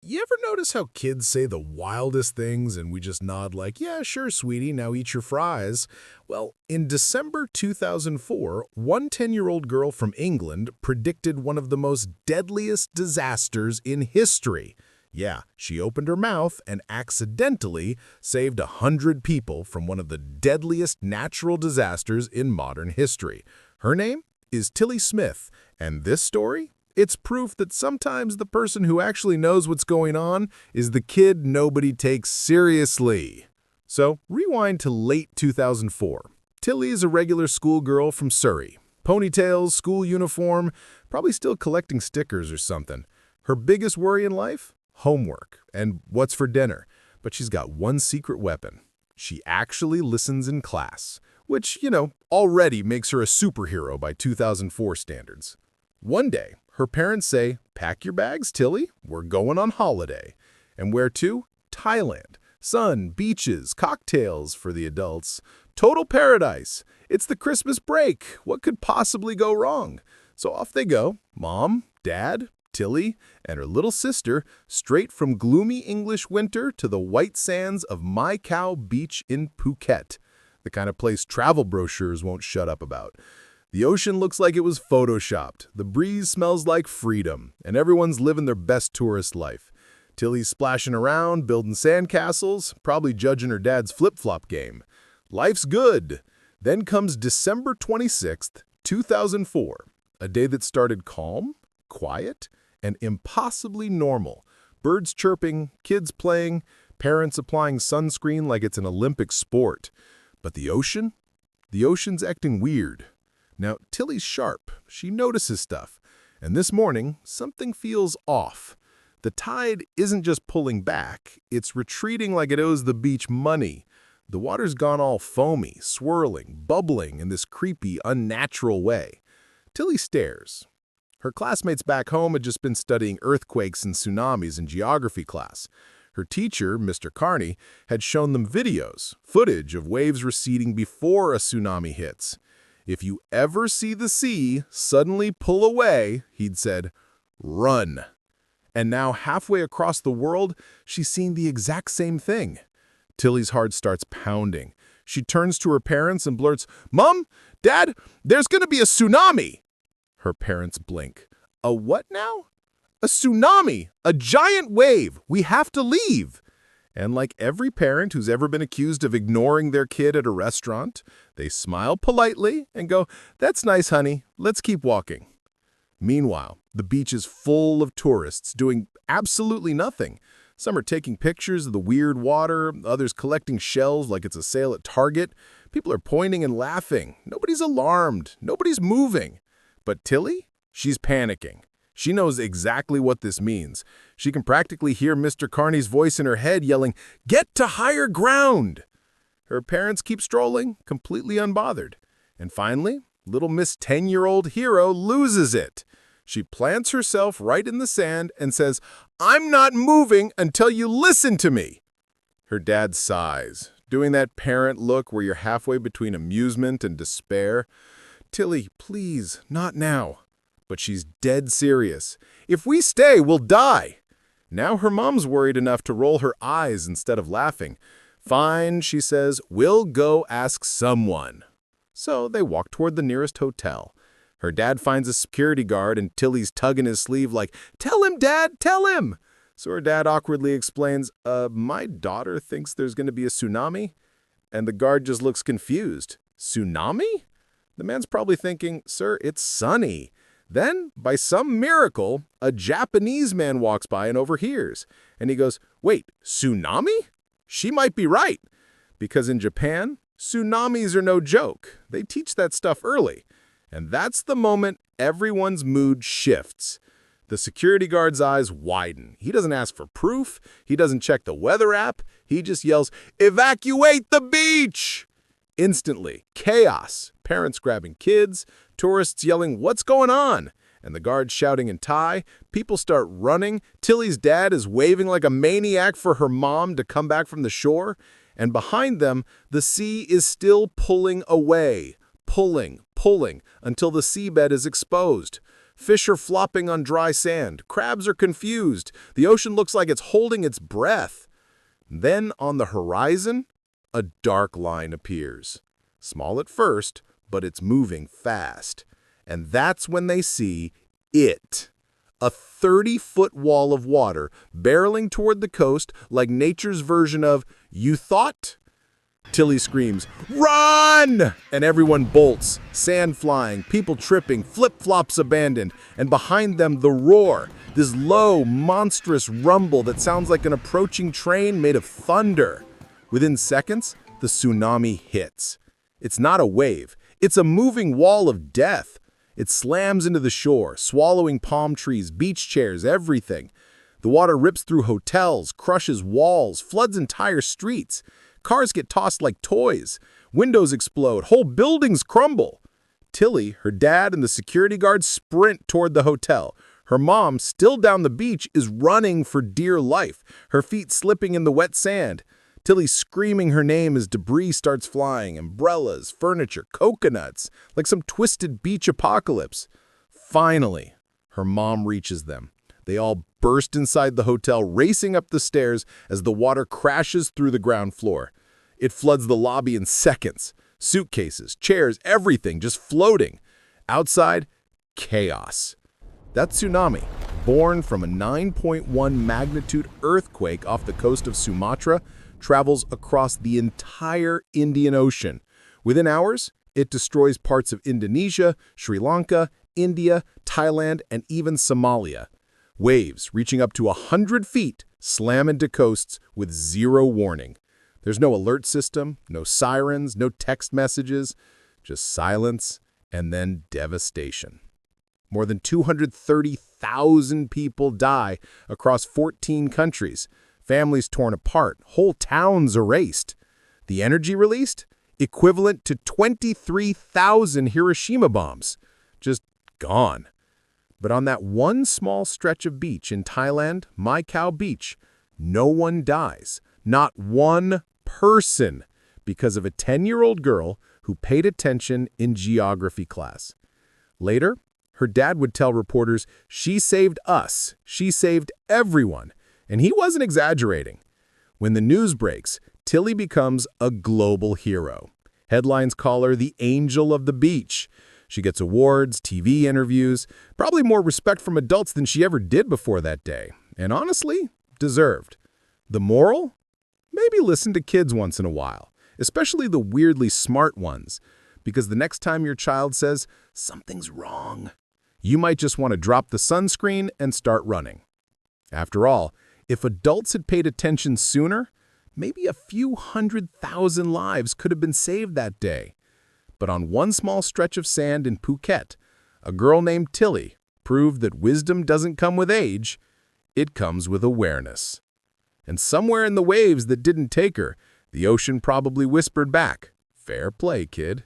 You ever notice how kids say the wildest things and we just nod like, yeah, sure, sweetie, now eat your fries? Well, in December 2004, one 10-year-old girl from England predicted one of the most deadliest disasters in history. Yeah, she opened her mouth and accidentally saved 100 people from one of the deadliest natural disasters in modern history. Her name is Tilly Smith, and this story? It's proof that sometimes the person who actually knows what's going on is the kid nobody takes seriously. So, rewind to late 2004. Tilly is a regular schoolgirl from Surrey. Ponytails, school uniform, probably still collecting stickers or something. Her biggest worry in life? Homework and what's for dinner. But she's got one secret weapon. She actually listens in class, which, already makes her a superhero by 2004 standards. One day, her parents say, pack your bags, Tilly, we're going on holiday. And where to? Thailand. Sun, beaches, cocktails for the adults. Total paradise. It's the Christmas break. What could possibly go wrong? So off they go, Mom, Dad, Tilly, and her little sister, straight from gloomy English winter to the white sands of Mai Khao Beach in Phuket, the kind of place travel brochures won't shut up about. The ocean looks like it was photoshopped, the breeze smells like freedom, and everyone's living their best tourist life. Tilly's splashing around, building sandcastles, probably judging her dad's flip-flop game. Life's good. Then comes December 26th, 2004, a day that started calm, quiet, and impossibly normal. Birds chirping, kids playing, parents applying sunscreen like it's an Olympic sport. But the ocean? The ocean's acting weird. Now, Tilly's sharp. She notices stuff. And this morning, something feels off. The tide isn't just pulling back, it's retreating like it owes the beach money. The water's gone all foamy, swirling, bubbling in this creepy, unnatural way. Tilly stares. Her classmates back home had just been studying earthquakes and tsunamis in geography class. Her teacher, Mr. Carney, had shown them videos, footage of waves receding before a tsunami hits. If you ever see the sea suddenly pull away, he'd said, run. And now halfway across the world, she's seeing the exact same thing. Tilly's heart starts pounding. She turns to her parents and blurts, Mom, Dad, there's going to be a tsunami. Her parents blink. A what now? A tsunami, a giant wave. We have to leave. And like every parent who's ever been accused of ignoring their kid at a restaurant, they smile politely and go, that's nice, honey. Let's keep walking. Meanwhile, the beach is full of tourists doing absolutely nothing. Some are taking pictures of the weird water, others collecting shells like it's a sale at Target. People are pointing and laughing. Nobody's alarmed. Nobody's moving. But Tilly? She's panicking. She knows exactly what this means. She can practically hear Mr. Carney's voice in her head yelling, get to higher ground! Her parents keep strolling, completely unbothered. And finally, little Miss 10-year-old hero loses it. She plants herself right in the sand and says, I'm not moving until you listen to me. Her dad sighs, doing that parent look where you're halfway between amusement and despair. Tilly, please, not now. But she's dead serious. If we stay, we'll die. Now her mom's worried enough to roll her eyes instead of laughing. Fine, she says, we'll go ask someone. So they walk toward the nearest hotel. Her dad finds a security guard and Tilly's tugging his sleeve like, tell him, Dad, tell him. So her dad awkwardly explains, my daughter thinks there's going to be a tsunami. And the guard just looks confused. Tsunami? The man's probably thinking, sir, it's sunny. Then, by some miracle, a Japanese man walks by and overhears. And he goes, wait, tsunami? She might be right. Because in Japan, tsunamis are no joke. They teach that stuff early. And that's the moment everyone's mood shifts. The security guard's eyes widen. He doesn't ask for proof. He doesn't check the weather app. He just yells, evacuate the beach! Instantly, chaos. Parents grabbing kids, tourists yelling, what's going on? And the guards shouting in Thai. People start running. Tilly's dad is waving like a maniac for her mom to come back from the shore. And behind them, the sea is still pulling away. Pulling, until the seabed is exposed. Fish are flopping on dry sand. Crabs are confused. The ocean looks like it's holding its breath. Then, on the horizon, a dark line appears. Small at first, but it's moving fast. And that's when they see it. A 30-foot wall of water barreling toward the coast like nature's version of, "You thought?" Tilly screams, "Run!" And everyone bolts, sand flying, people tripping, flip-flops abandoned, and behind them the roar, this low, monstrous rumble that sounds like an approaching train made of thunder. Within seconds, the tsunami hits. It's not a wave, it's a moving wall of death. It slams into the shore, swallowing palm trees, beach chairs, everything. The water rips through hotels, crushes walls, floods entire streets. Cars get tossed like toys. Windows explode. Whole buildings crumble. Tilly, her dad, and the security guards sprint toward the hotel. Her mom, still down the beach, is running for dear life, her feet slipping in the wet sand. Tilly screaming her name as debris starts flying, umbrellas, furniture, coconuts, like some twisted beach apocalypse. Finally, her mom reaches them. They all burst inside the hotel, racing up the stairs as the water crashes through the ground floor. It floods the lobby in seconds. Suitcases, chairs, everything just floating. Outside, chaos. That tsunami, born from a 9.1 magnitude earthquake off the coast of Sumatra, travels across the entire Indian Ocean. Within hours, it destroys parts of Indonesia, Sri Lanka, India, Thailand, and even Somalia. Waves reaching up to 100 feet slam into coasts with zero warning. There's no alert system, no sirens, no text messages, just silence and then devastation. More than 230,000 people die across 14 countries. Families torn apart, whole towns erased. The energy released? Equivalent to 23,000 Hiroshima bombs. Just gone. But on that one small stretch of beach in Thailand, Mai Khao Beach, no one dies. Not one person. Because of a 10-year-old girl who paid attention in geography class. Later, her dad would tell reporters, "She saved us. She saved everyone." And he wasn't exaggerating. When the news breaks, Tilly becomes a global hero. Headlines call her the angel of the beach. She gets awards, TV interviews, probably more respect from adults than she ever did before that day. And honestly, deserved. The moral? Maybe listen to kids once in a while, especially the weirdly smart ones, because the next time your child says, "Something's wrong," you might just want to drop the sunscreen and start running. After all, if adults had paid attention sooner, maybe a few 100,000 lives could have been saved that day. But on one small stretch of sand in Phuket, a girl named Tilly proved that wisdom doesn't come with age, it comes with awareness. And somewhere in the waves that didn't take her, the ocean probably whispered back, "Fair play, kid."